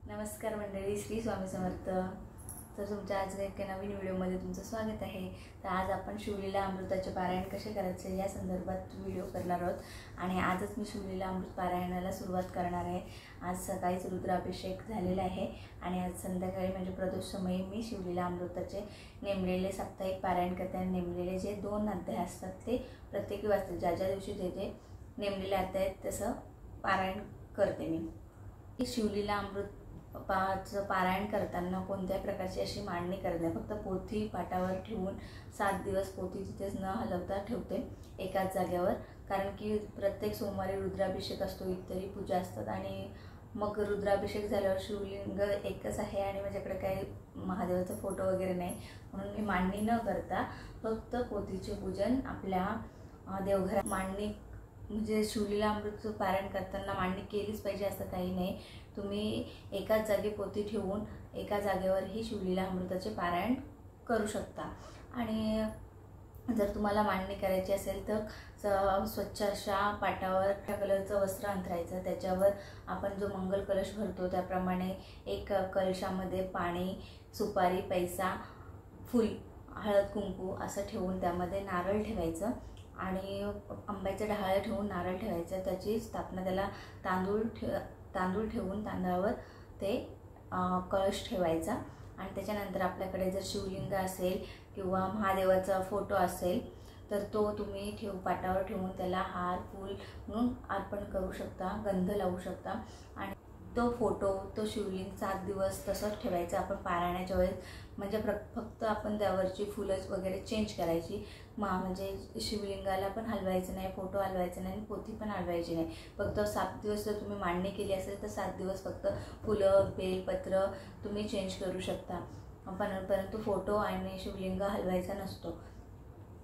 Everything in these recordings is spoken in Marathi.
नमस्कार मंडळी, श्री स्वामी समर्थ। तर तुमच्या आज एका नवीन व्हिडिओमध्ये तुमचं स्वागत आहे। तर आज आपण शिवलीला अमृताचे पारायण कसे करायचे या संदर्भात व्हिडिओ करणार आहोत आणि आजच मी शिवलीला अमृत पारायणाला सुरुवात करणार आहे। आज सकाळीच रुद्राभिषेक झालेला आहे आणि आज संध्याकाळी म्हणजे प्रदोष समयी मी शिवलीला अमृताचे नेमलेले साप्ताहिक पारायण करते आणि नेमलेले जे 2 अध्याय असतात ते प्रत्येकी वाचते। ज्या ज्या दिवशी जे नेमलेले अध्याय आहेत तसं पारायण करते मी। शिवलीला अमृत पारायण करताना कोणत्याही प्रकारची अशी मांडणी करत नाही, फक्त पोथी पाटावर ठेवून 7 दिवस पोथी तिथेच न हलवता ठेवते एकाच जागेवर। कारण की प्रत्येक सोमवारी रुद्राभिषेक असतो, इतरी पूजा असतात आणि मग रुद्राभिषेक झाल्यावर शिवलिंग एकच आहे आणि माझ्याकडे काही महादेवाचा फोटो वगैरे नाही, म्हणून मी मांडणी न करता फक्त पोथीचे पूजन आपल्या देवघरात मांडणी म्हणजे शिवलीला अमृतचं पारायण करताना मांडणी केलीच पाहिजे असं काही नाही। तुम्ही एकाच जागी पोथी ठेवून एका जागेवर ही शिवलीला अमृताचे पारायण करू शकता। आणि जर तुम्हाला मांडणी करायची असेल तर स्वच्छ अशा पाटावर कलरचं वस्त्र अंथरायचं, त्याच्यावर आपण जो मंगल कलश भरतो त्याप्रमाणे एक कलशामध्ये पाणी, सुपारी, पैसा, फूल, हळद, कुंकू असं ठेवून त्यामध्ये नारळ ठेवायचं आणि आंब्याचे डहाळे ठेवून नारळ ठेवायचं। त्याची स्थापना त्याला तांदूळ ठेवून तांदळावर ते कळश ठेवायचा आणि त्याच्यानंतर आपल्याकडे जर शिवलिंग असेल किंवा महादेवाचा फोटो असेल तर तो तुम्ही पाटावर ठेवून त्याला हार फूल म्हणून अर्पण करू शकता, गंध लावू शकता आणि तो फोटो तो शिवलिंग 7 दिवस तसंच ठेवायचं। आपण पारायणाच्या वेळेस म्हणजे फक्त आपण त्यावरची फुलं वगैरे चेंज करायची, म्हणजे शिवलिंगाला पण हलवायचं नाही, फोटो हलवायचं नाही, पोथी पण हलवायची नाही। फक्त 7 दिवस जर तुम्ही मांडणी केली असेल तर 7 दिवस फक्त फुलं बेलपत्र तुम्ही चेंज करू शकता, परंतु फोटो आणि शिवलिंग हलवायचा नसतो।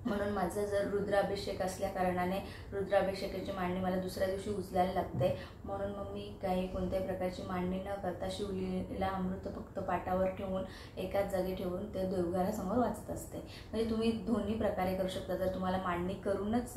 म्हणून माझं जर रुद्राभिषेक असल्या कारणाने रुद्राभिषेकाची मांडणी मला दुसऱ्या दिवशी उचलायला लागते, म्हणून मग मी काही कोणत्याही प्रकारची मांडणी न करता शिवलीला अमृत फक्त पाटावर ठेवून एकाच जागी ठेवून ते देवघरासमोर वाचत असते। म्हणजे तुम्ही दोन्ही प्रकारे करू शकता। जर तुम्हाला मांडणी करूनच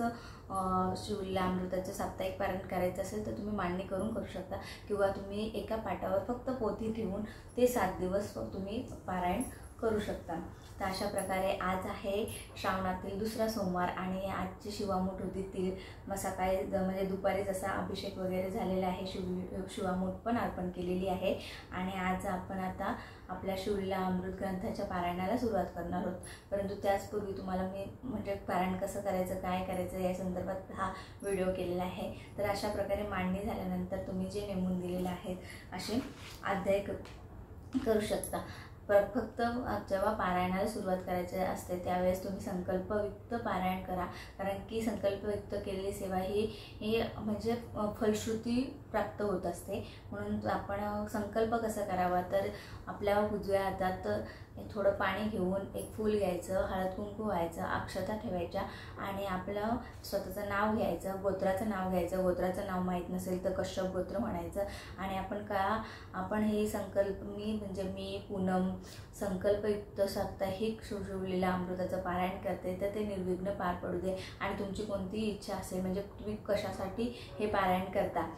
शिवलीला अमृताचे साप्ताहिक पारायण करायचं असेल तर तुम्ही मांडणी करू शकता, किंवा तुम्ही एका पाटावर फक्त पोथी ठेवून ते 7 दिवस तुम्ही पारायण करू शकता। तर अशा प्रकारे आज आहे श्रावणातील दुसरा सोमवार आणि आजची शिवामूठ होती ती मग सकाळी म्हणजे दुपारी जसा अभिषेक वगैरे झालेला आहे, शिवामूठ पण अर्पण केलेली आहे आणि आज आपण आता आपल्या शिवलीला अमृत ग्रंथाच्या पारायणाला सुरुवात करणार आहोत। परंतु त्याचपूर्वी तुम्हाला मी म्हणजे पारायण कसं करायचं, काय करायचं या संदर्भात हा व्हिडिओ केलेला आहे। तर अशा प्रकारे मांडणी झाल्यानंतर तुम्ही जे नेमून दिलेले आहेत असे अध्याय करू शकता। फक्त जेव्हा पारायणाला सुरुवात करायची असते त्यावेळेस तुम्ही संकल्पयुक्त पारायण करा, कारण की संकल्पयुक्त केलेली सेवा ही म्हणजे फलश्रुती प्राप्त होत असते। म्हणून आपण संकल्प कसा करावा, तर आपल्या उजव्या हातात थोडं पाणी घेऊन एक फूल घ्यायचं, हळद कुंकू व्हायचं, अक्षता ठेवायच्या आणि आपलं स्वतःचं नाव घ्यायचं, गोत्राचं नाव घ्यायचं। गोत्राचं नाव माहीत नसेल तर कश्यप गोत्र म्हणायचं आणि आपण हे संकल्प मी पूनम संकल्पयुक्त साप्ताहिक शिवलीला अमृताचं पारायण करते तर ते निर्विघ्न पार पडू दे। आणि तुमची कोणतीही इच्छा असेल म्हणजे तुम्ही कशासाठी हे पारायण करता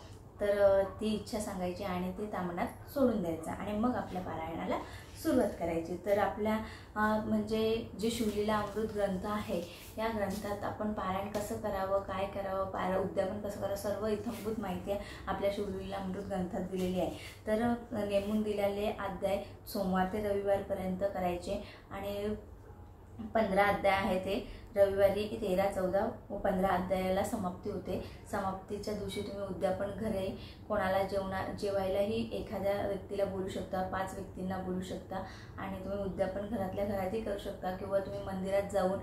तर ती इच्छा सांगायची आणि ते तामणात सोडून द्यायचं आणि मग आपल्या पारायणाला सुरुवात करायची। तर आपल्या म्हणजे जे शिवलीला अमृत ग्रंथ आहे या ग्रंथात आपण पारायण कसं करावं, काय करावं, उद्यापन कसं करावं, सर्व इत्थंभूत माहिती आपल्या शिवलीला अमृत ग्रंथात दिलेली आहे। तर नेमून दिलेले अध्याय सोमवार ते रविवारपर्यंत करायचे आणि 15 अध्याय आहे ते रविवारी 13, 14 व 15 अध्यायाला समाप्ती होते। समाप्तीच्या दिवशी तुम्ही उद्यापन घरी कोणाला जेवायलाही एखाद्या व्यक्तीला बोलू शकता, 5 व्यक्तींना बोलू शकता आणि तुम्ही उद्यापन घरातल्या घरातही करू शकता, किंवा तुम्ही मंदिरात जाऊन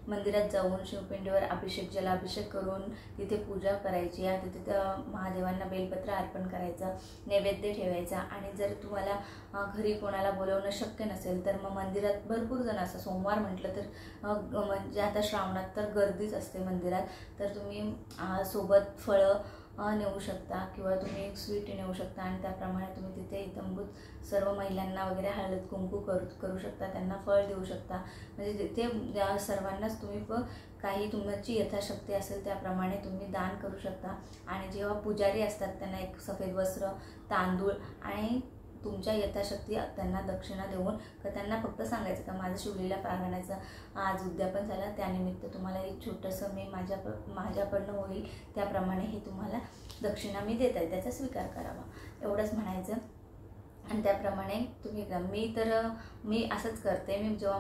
मंदिरात जाऊन शिवपिंडीवर जलाभिषेक करून तिथे पूजा करायची आणि तिथे महादेवांना बेलपत्र अर्पण करायचं, नैवेद्य ठेवायचा। आणि जर तुम्हाला घरी कोणाला बोलवणं शक्य नसेल तर मग मंदिरात भरपूर जण असं सोमवार म्हटलं तर म्हणजे आता श्रावणात तर गर्दीच असते मंदिरात, तर तुम्ही सोबत फळं नेऊ शकता किंवा तुम्ही एक स्वीट नेऊ शकता आणि त्याप्रमाणे तुम्ही तिथे इत्थंभूत सर्व महिलांना वगैरे हळद कुंकू करू शकता, त्यांना फळ देऊ शकता. म्हणजे तिथे सर्वांनाच तुम्ही काही तुमची यथाशक्ती असेल त्याप्रमाणे तुम्ही दान करू शकता. आणि जेव्हा पुजारी असतात त्यांना एक सफेद वस्त्र, तांदूळ आणि तुमच्या यथाशक्ती त्यांना दक्षिणा देऊन त्यांना फक्त सांगायचं का माझं शिवलीला पारायणाचं आज उद्यापन झालं, त्यानिमित्त तुम्हाला एक छोटंसं मी माझ्याकडनं होईल त्याप्रमाणे हे तुम्हाला दक्षिणा मी देत आहे, त्याचा स्वीकार करावा, एवढंच म्हणायचं. आणि त्याप्रमाणे तुम्ही मी असंच करते. मी जेव्हा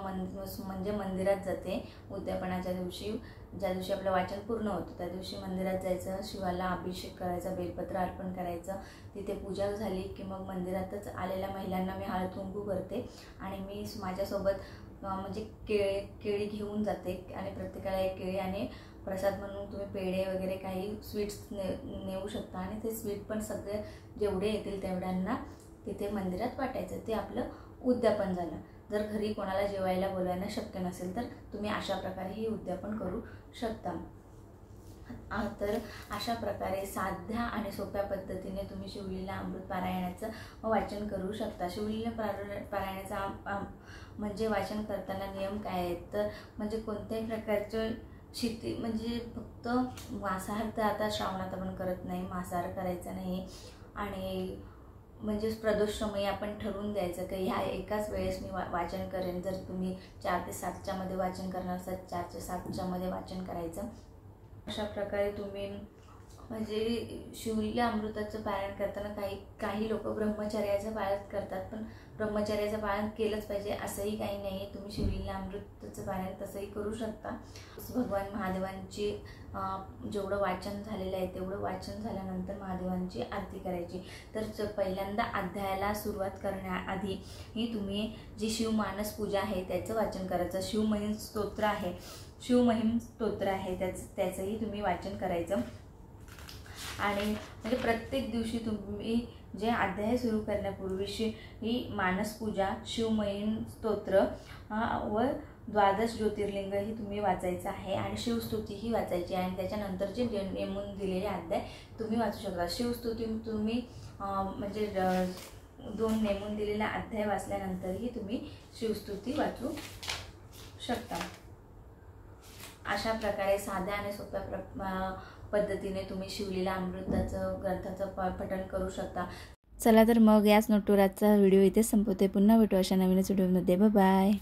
म्हणजे मंदिरात जाते उद्यापनाच्या दिवशी, ज्या दिवशी आपलं वाचन पूर्ण होतं त्या दिवशी मंदिरात जायचं, शिवाला अभिषेक करायचा, बेलपत्र अर्पण करायचं. तिथे पूजा झाली की मग मंदिरातच आलेल्या महिलांना मी हळद कुंकू करते आणि मी माझ्यासोबत म्हणजे केळी घेऊन जाते आणि प्रत्येकाला एक केळी आणि प्रसाद म्हणून तुम्ही पेढे वगैरे काही स्वीट्स नेऊ शकता. आणि ते स्वीट पण सगळे जेवढे येतील तेवढ्यांना तिथे मंदिरात वाटायचं. ते आपलं उद्यापन झालं. जर घरी कोणाला जेवायला बोलायला शक्य नसेल तर तुम्ही अशा प्रकारे हे उद्यापन करू शकता. तर अशा प्रकारे साध्या आणि सोप्या पद्धतीने तुम्ही शिवलीला अमृत पारायणाचं वाचन करू शकता. शिवलीला पारायणाचा म्हणजे वाचन करताना नियम काय आहेत तर म्हणजे कोणत्याही प्रकारचं म्हणजे फक्त मांसाहार तर आता श्रावणात आपण करत नाही, मांसाहार करायचा नाही. आणि म्हणजे प्रदोषसमयी आपण ठरवून द्यायचं की ह्या एकाच वेळेस मी वाचन करेन. जर तुम्ही 4 ते 7च्या मध्ये वाचन करणार असाल 4 ते 7च्या मध्ये वाचन करायचं. अशा प्रकारे तुम्ही म्हणजे शिवलीला अमृताचं पारायण करताना काही लोक ब्रह्मचर्याचं पालन करतात, पण ब्रह्मचर्याचं पालन केलंच पाहिजे असंही काही नाही आहे. तुम्ही शिवलीला अमृताचं पारायण तसंही करू शकता. भगवान महादेवांची जेवढं वाचन झालेलं आहे तेवढं वाचन झाल्यानंतर महादेवांची आरती करायची. तर पहिल्यांदा अध्यायाला सुरुवात करण्याआधी ही तुम्ही जी शिवमानस पूजा आहे त्याचं वाचन करायचं. शिवमहिम स्तोत्र आहे त्याचंही तुम्ही वाचन करायचं. आणि म्हणजे प्रत्येक दिवशी तुम्ही जे अध्याय सुरू करण्यापूर्वी ही मानस पूजा, शिवमहिम स्तोत्र व 12 ज्योतिर्लिंग ही तुम्ही वाचायचं आहे आणि शिवस्तुतीही वाचायची. आणि त्याच्यानंतर जे नेमून दिलेले अध्याय तुम्ही वाचू शकता. शिवस्तुती तुम्ही म्हणजे 2 नेमून दिलेला अध्याय वाचल्यानंतरही तुम्ही शिवस्तुती वाचू शकता. अशा प्रकारे साध्या आणि सोप्या पद्धतीने तुम्ही शिवलीला अमृताचं ग्रंथाचं पठण करू शकता. चला तर मग याच नोटवर आजचा व्हिडिओ इथे संपवते. पुन्हा भेटू अशा नवीनच व्हिडिओमध्ये. बाय.